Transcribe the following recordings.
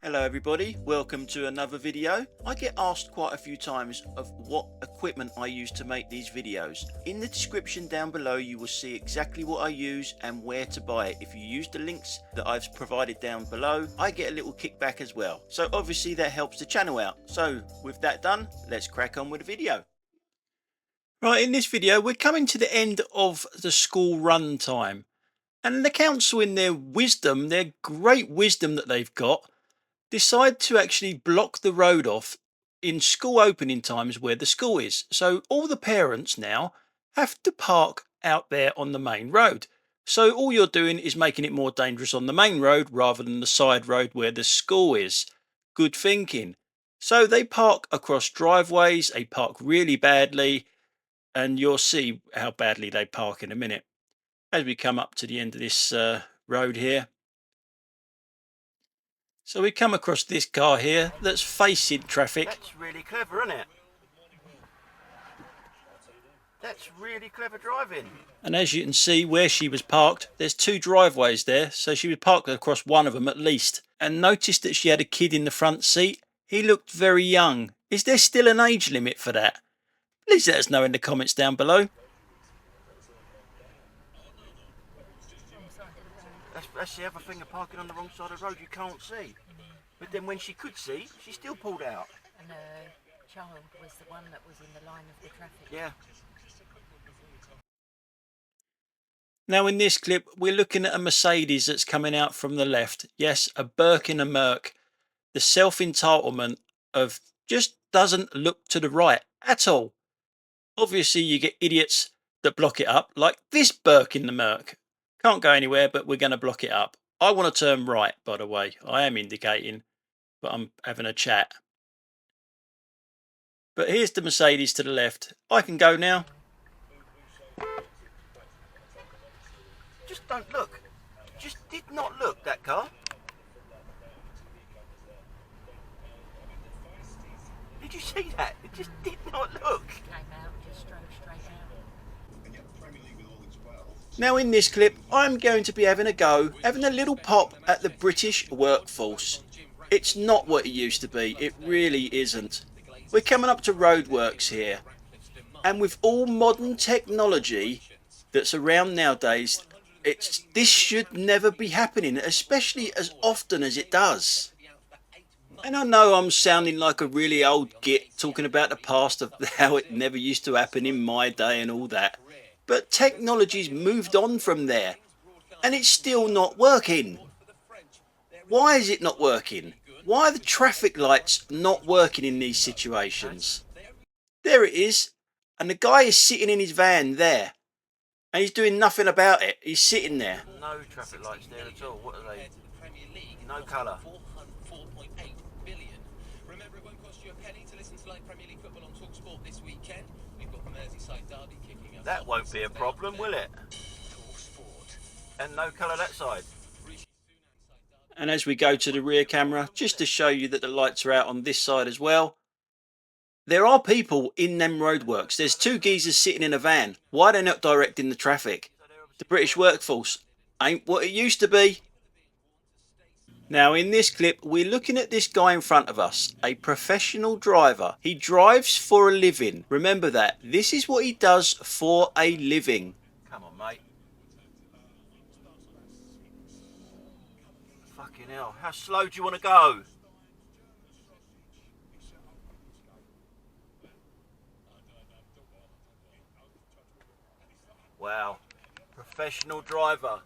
Hello everybody, welcome to another video. I get asked quite a few times of what equipment I use to make these videos. In the description down below you will see exactly what I use and where to buy it. If you use the links that I've provided down below, I get a little kickback as well. So obviously that helps the channel out. So with that done, let's crack on with the video. Right, in this video we're coming to the end of the school run time. And the council, in their wisdom, their great wisdom that they've got, decide to actually block the road off in school opening times where the school is. So all the parents now have to park out there on the main road. So all you're doing is making it more dangerous on the main road rather than the side road where the school is. Good thinking. So they park across driveways, they park really badly, and you'll see how badly they park in a minute. As we come up to the end of this road here. So we come across this car here that's facing traffic. That's really clever, isn't it? That's really clever driving. And as you can see where she was parked, there's two driveways there. So she was parked across one of them at least. And notice that she had a kid in the front seat. He looked very young. Is there still an age limit for that? Please let us know in the comments down below. That's the other thing of parking on the wrong side of the road, you can't see. But then when she could see, she still pulled out. And a child was the one that was in the line of the traffic. Yeah. Now in this clip, we're looking at a Mercedes that's coming out from the left. Yes, a Birkin and Merc. The self-entitlement of just doesn't look to the right at all. Obviously, you get idiots that block it up, like this Birkin and Merc. Can't go anywhere, but we're going to block it up. I want to turn right, by the way. I am indicating, but I'm having a chat. But here's the Mercedes to the left. I can go now. Just don't look. Just did not look, that car. Did you see that? It just did not look. Came out, just drove straight out. Now in this clip, I'm going to be having a little pop at the British workforce. It's not what it used to be, it really isn't. We're coming up to roadworks here. And with all modern technology that's around nowadays, this should never be happening, especially as often as it does. And I know I'm sounding like a really old git talking about the past of how it never used to happen in my day and all that. But technology's moved on from there, and it's still not working. Why is it not working? Why are the traffic lights not working in these situations? There it is, and the guy is sitting in his van there, and he's doing nothing about it. He's sitting there. No traffic lights there at all. What are they? No colour. Remember, it won't cost you a penny to listen to live Premier League football on TalkSport this weekend. We've got the Merseyside derby kicking off. That won't be a problem, will it? And no colour that side. And as we go to the rear camera, just to show you that the lights are out on this side as well, there are people in them roadworks. There's two geezers sitting in a van. Why are they not directing the traffic? The British workforce ain't what it used to be. Now in this clip, we're looking at this guy in front of us, a professional driver. He drives for a living. Remember that. This is what he does for a living. Come on, mate. Fucking hell. How slow do you want to go? Wow. Professional driver.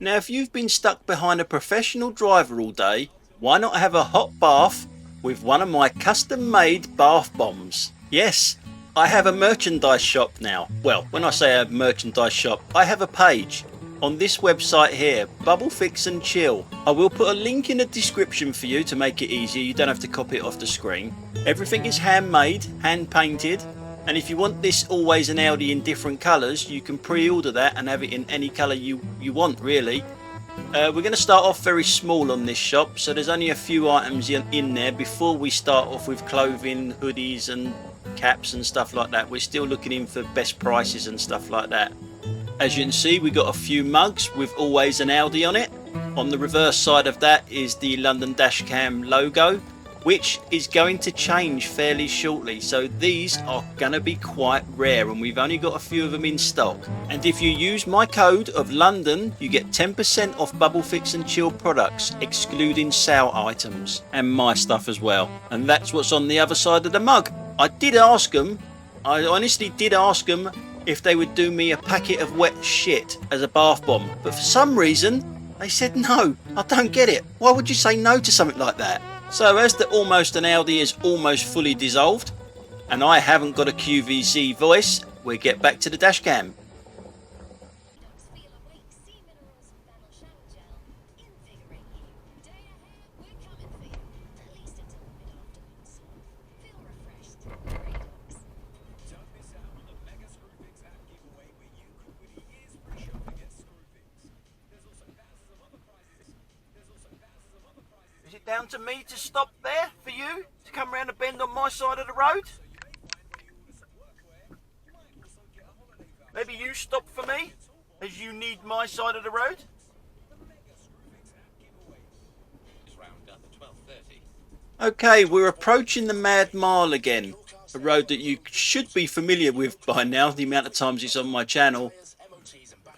Now if you've been stuck behind a professional driver all day, why not have a hot bath with one of my custom made bath bombs? Yes, I have a merchandise shop now. Well, when I say a merchandise shop, I have a page on this website here, Bubble Fix and Chill. I will put a link in the description for you to make it easier. You don't have to copy it off the screen. Everything is handmade, hand painted. And if you want this always an Audi in different colours, you can pre-order that and have it in any colour you want, really. We're going to start off very small on this shop, so there's only a few items in there before we start off with clothing, hoodies and caps and stuff like that. We're still looking in for best prices and stuff like that. As you can see, we got a few mugs with always an Audi on it. On the reverse side of that is the London Dashcam logo, which is going to change fairly shortly. So these are gonna be quite rare, and we've only got a few of them in stock. And if you use my code of London, you get 10% off Bubble Fix and Chill products, excluding sale items, and my stuff as well. And that's what's on the other side of the mug. I honestly did ask them if they would do me a packet of wet shit as a bath bomb, but for some reason they said no. I don't get it. Why would you say no to something like that? So as the Almost an Audi is almost fully dissolved, and I haven't got a QVC voice, we get back to the dash cam. Is it down to me to stop there for you to come round the bend on my side of the road? Maybe you stop for me, as you need my side of the road? Okay, we're approaching the Mad Mile again, a road that you should be familiar with by now, the amount of times it's on my channel.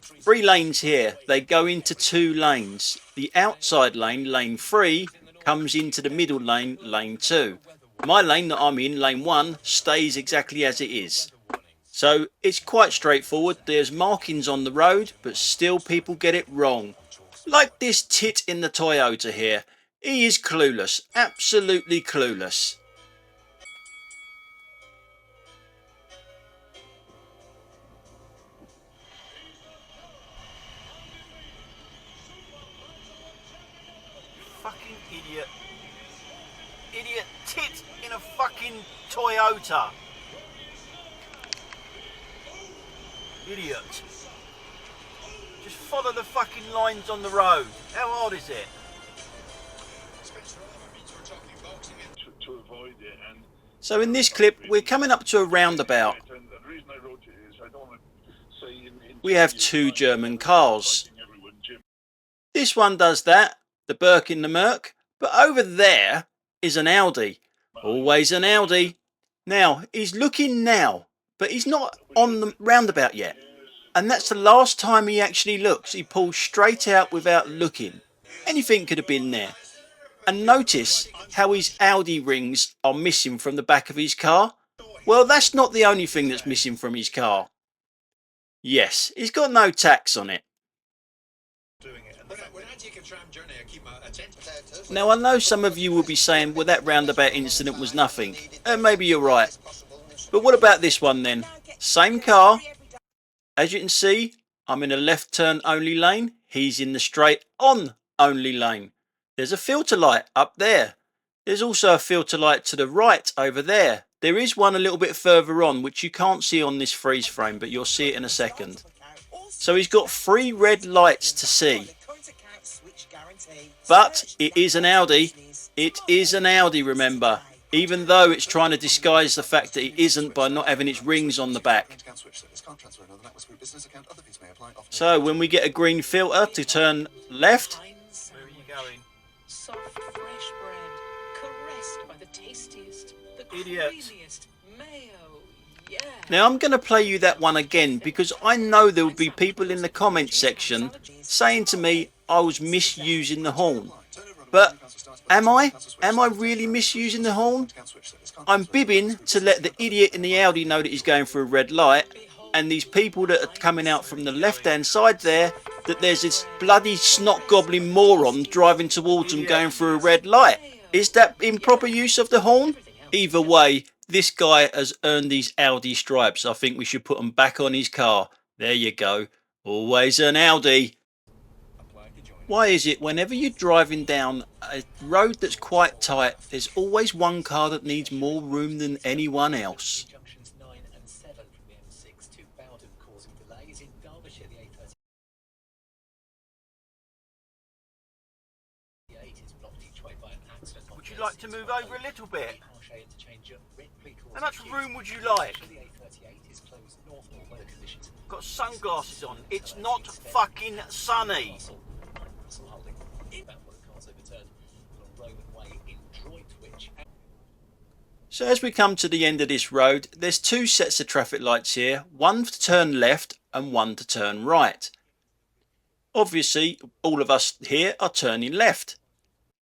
3 lanes here, they go into 2 lanes. The outside lane, lane 3, comes into the middle lane, lane 2. My lane that I'm in, lane 1, stays exactly as it is. So it's quite straightforward. There's markings on the road, but still people get it wrong. Like this tit in the Toyota here. He is clueless, absolutely clueless. Fucking idiot. Idiot tit in a fucking Toyota. Idiot. Just follow the fucking lines on the road. How hard is it? So in this clip, we're coming up to a roundabout. We have 2 German cars. This one does that, the Burke in the Merc, but over there is an Audi. Always an Audi. Now, he's looking now, but he's not on the roundabout yet. And that's the last time he actually looks. He pulls straight out without looking. Anything could have been there. And notice how his Audi rings are missing from the back of his car. Well, that's not the only thing that's missing from his car. Yes, he's got no tax on it. Now, I know some of you will be saying, well, that roundabout incident was nothing. And maybe you're right. But what about this one then? Same car. As you can see, I'm in a left turn only lane. He's in the straight on only lane. There's a filter light up there. There's also a filter light to the right over there. There is one a little bit further on, which you can't see on this freeze frame, but you'll see it in a second. So he's got 3 red lights to see. But it is an Audi. It is an Audi, remember. Even though it's trying to disguise the fact that it isn't by not having its rings on the back. So when we get a green filter to turn left. Where are you going? Soft, fresh bread, caressed by the tastiest, the Idiot. creamiest mayo. Yeah. Now I'm going to play you that one again because I know there will be people in the comments section saying to me I was misusing the horn. But am I? Am I really misusing the horn? I'm bibbing to let the idiot in the Audi know that he's going through a red light, and these people that are coming out from the left hand side there, that there's this bloody snot gobbling moron driving towards them going through a red light. Is that improper use of the horn? Either way, this guy has earned these Audi stripes. I think we should put them back on his car. There you go. Always an Audi. Why is it whenever you're driving down a road that's quite tight, there's always one car that needs more room than anyone else? Junctions 9 and 7 from the M6 to Bowden causing delays in Derbyshire. The A38 is blocked each way by an accident. Would you like to move over a little bit? How much much room would you like? The A38 is closed north or weather conditions. Got sunglasses on. It's not fucking sunny. So as we come to the end of this road, there's two sets of traffic lights here, one to turn left and one to turn right. Obviously, all of us here are turning left,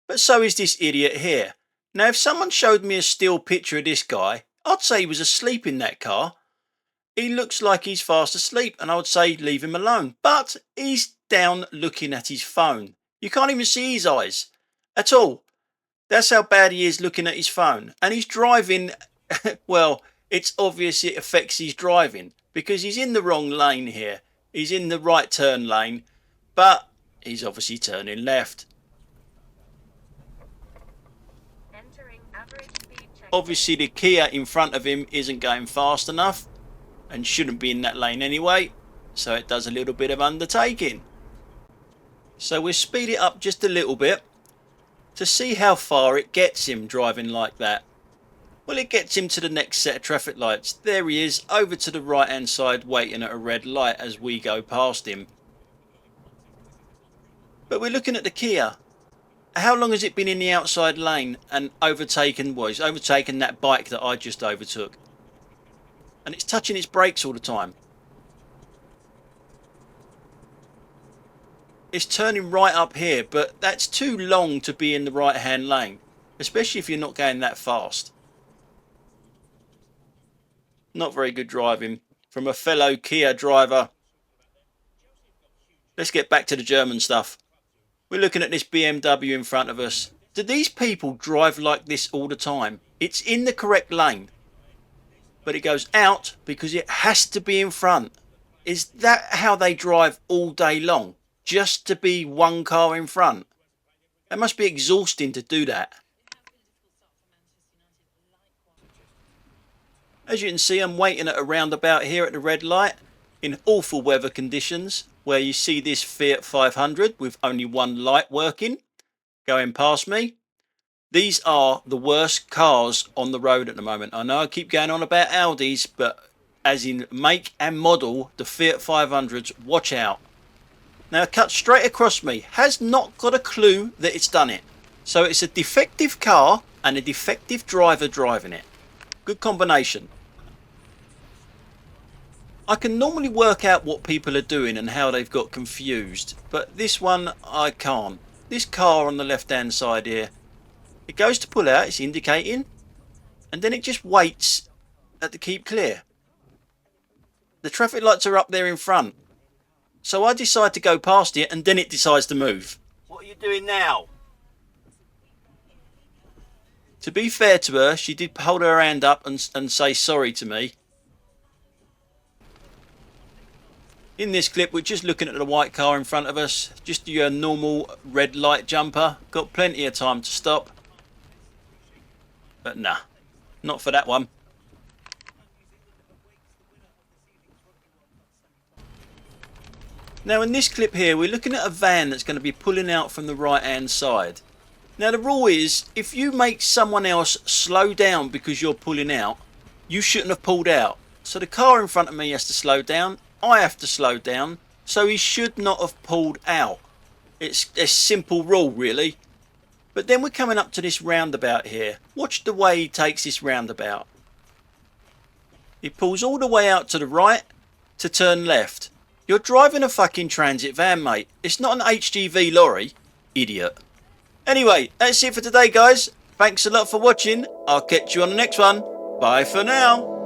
but so is this idiot here. Now, if someone showed me a still picture of this guy, I'd say he was asleep in that car. He looks like he's fast asleep, and I would say leave him alone, but he's down looking at his phone. You can't even see his eyes at all. That's how bad he is looking at his phone. And he's driving, well, it's obvious it affects his driving because he's in the wrong lane here. He's in the right turn lane, but he's obviously turning left. Obviously the Kia in front of him isn't going fast enough and shouldn't be in that lane anyway, so it does a little bit of undertaking. So we'll speed it up just a little bit to see how far it gets him driving like that. Well, it gets him to the next set of traffic lights. There he is, over to the right hand side waiting at a red light as we go past him. But we're looking at the Kia. How long has it been in the outside lane and overtaken, well, he's overtaken that bike that I just overtook. And it's touching its brakes all the time. It's turning right up here, but that's too long to be in the right hand lane, especially if you're not going that fast. Not very good driving from a fellow Kia driver. Let's get back to the German stuff. We're looking at this BMW in front of us. Do these people drive like this all the time? It's in the correct lane, but it goes out because it has to be in front. Is that how they drive all day long? Just to be one car in front? It must be exhausting to do that. As you can see, I'm waiting at a roundabout here at the red light in awful weather conditions, where you see this Fiat 500 with only one light working going past me. These are the worst cars on the road at the moment. I know I keep going on about Audis, but as in make and model, the Fiat 500s, watch out. Now, cut straight across me, has not got a clue that it's done it. So it's a defective car and a defective driver driving it. Good combination. I can normally work out what people are doing and how they've got confused, but this one I can't. This car on the left hand side here, it goes to pull out, it's indicating, and then it just waits at the keep clear. The traffic lights are up there in front, so I decide to go past it and then it decides to move. What are you doing now? To be fair to her, she did hold her hand up and say sorry to me. In this clip, we're just looking at the white car in front of us. Just your normal red light jumper. Got plenty of time to stop. But nah, not for that one. Now in this clip here, we're looking at a van that's going to be pulling out from the right hand side. Now the rule is, if you make someone else slow down because you're pulling out, you shouldn't have pulled out. So the car in front of me has to slow down. I have to slow down, so he should not have pulled out. It's a simple rule really. But then we're coming up to this roundabout here. Watch the way he takes this roundabout. He pulls all the way out to the right to turn left. You're driving a fucking transit van, mate. It's not an HGV lorry, idiot. Anyway, that's it for today guys. Thanks a lot for watching. I'll catch you on the next one. Bye for now.